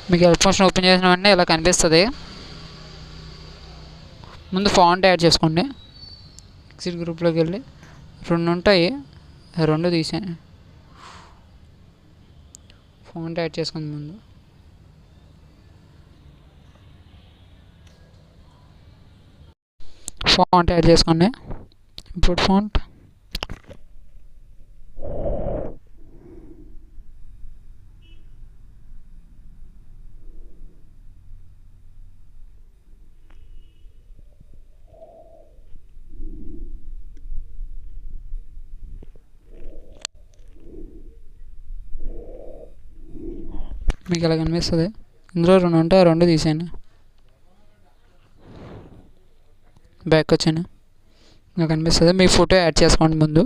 మీకు help function open చేసిన వెంటనే ఇలా కనిపిస్తుంది. ముందు ఫాంట్ యాడ్ చేసుకోండి. ఎగ్జిట్ గ్రూప్లోకి వెళ్ళి 2 ఉంటాయి, 2 తీసాను. ఫాంట్ యాడ్ చేసుకోండి. ముందు ఫాంట్ యాడ్ చేసుకోండి. Import font. మీకు ఇలా కనిపిస్తుంది. ఇందులో 2 ఉంటాయి, 2 తీసేయండి. బ్యాక్ వచ్చాను. నాకు కనిపిస్తుంది. మీ ఫోటో యాడ్ చేసుకోండి. ముందు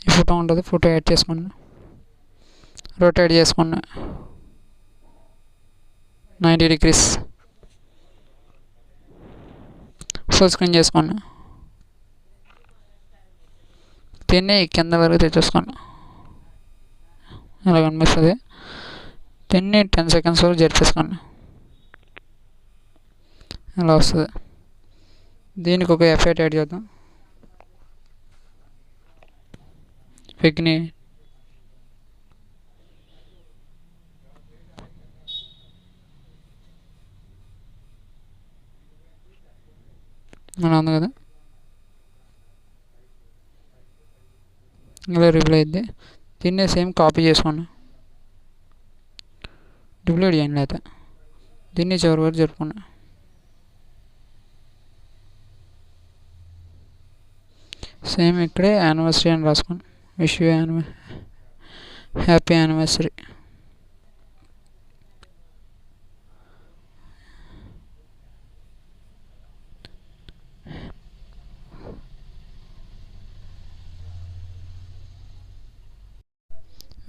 ఈ ఫోటో ఉంటుంది, ఫోటో యాడ్ చేసుకోండి. రొటేట్ చేసుకోండి 90 degrees. ఫుల్ స్క్రీన్ చేసుకోండి. దీన్ని కింద వరకు తెచ్చేసుకోండి. ఇలా కనిపిస్తుంది. దీన్ని 10 seconds వరకు జరిపేసుకోండి. ఇలా వస్తుంది. దీనికి ఒక ఎఫెక్ట్ యాడ్ చేద్దాం. పిక్ని ఉంది కదా, ఇలా రిప్లై అయింది. దీన్నే సేమ్ కాపీ చేసుకోండి, డూప్లికేట్ చేయండి. అయితే దీన్ని చివరి వరకు జరుపుకోండి. సేమ్ ఇక్కడే యానివర్సరీ అని రాసుకోండి. Wish you happy anniversary.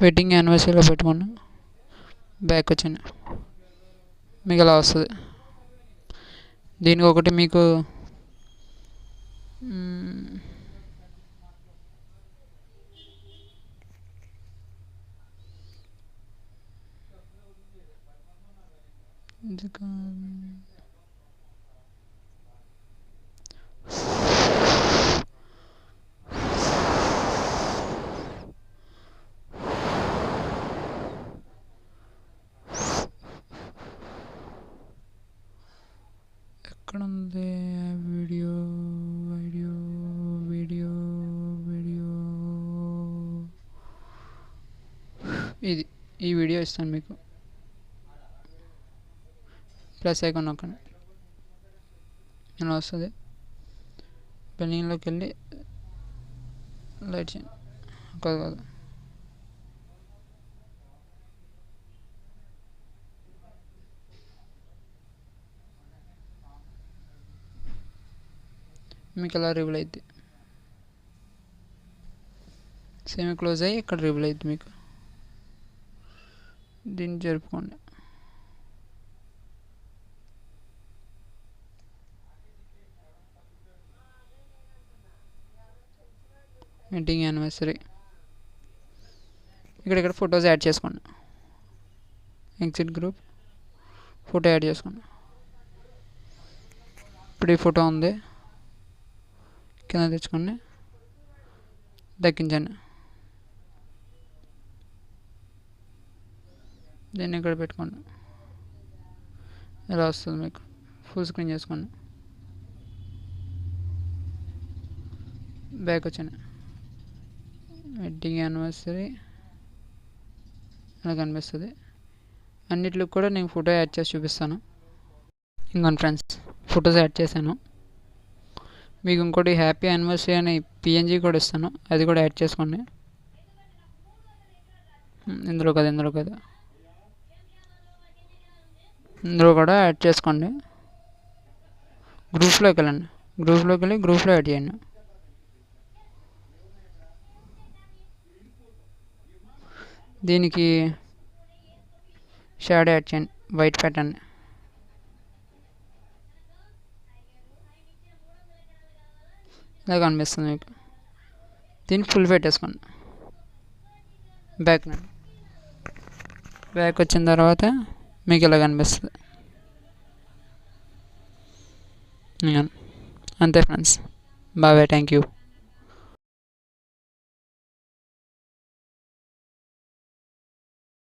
Wedding యానివర్సరీలో పెట్టుకోండి. బ్యాక్ వచ్చింది. మీకు ఇలా వస్తుంది. దీనికి ఒకటి మీకు ఎక్కడ ఉంది వీడియో వీడియో వీడియో వీడియో ఇది ఈ వీడియో ఇస్తాను మీకు. ప్లస్ ఐకాన్ నొక్కండి. ఇలా వస్తుంది. పెయింటింగ్లోకి వెళ్ళి లైట్ చేయండి. కాదు మీకు ఇలా రివీల్ అయింది. సేమ్ క్లోజ్ అయ్యి ఇక్కడ రివీల్ అయింది మీకు. దీన్ని జరుపుకోండి. Wedding anniversary. ఇక్కడ ఫొటోస్ యాడ్ చేసుకోండి. ఎగ్జిట్ గ్రూప్, ఫోటో యాడ్ చేసుకోండి. ఇప్పుడు ఈ ఫోటో ఉంది, కింద తెచ్చుకోండి, దక్కించండి. దీన్ని ఇక్కడ పెట్టుకోండి. ఇలా వస్తుంది మీకు. ఫుల్ స్క్రీన్ చేసుకోండి. బ్యాక్ వచ్చాను. వెడ్డింగ్ యానివర్సరీ ఇలా కనిపిస్తుంది. అన్నిటికి కూడా నేను ఫోటో యాడ్ చేసి చూపిస్తాను. ఇంకోండి ఫ్రెండ్స్, ఫొటోస్ యాడ్ చేశాను. మీకు ఇంకోటి హ్యాపీ యానివర్సరీ అని పిఎన్జీ కూడా ఇస్తాను, అది కూడా యాడ్ చేసుకోండి. ఇందులో కూడా యాడ్ చేసుకోండి. గ్రూప్లోకి వెళ్ళండి. గ్రూప్లో యాడ్ చేయండి. దీనికి షాడో యాడ్ చేయండి, వైట్ పెట్టండి. ఇలా కనిపిస్తుంది మీకు. దీన్ని ఫుల్ పెట్టేసుకోండి. బ్యాక్ నండి. బ్యాక్ వచ్చిన తర్వాత మీకు ఇలా కనిపిస్తుంది. అంతే ఫ్రెండ్స్, బాయ్, థ్యాంక్ యూ.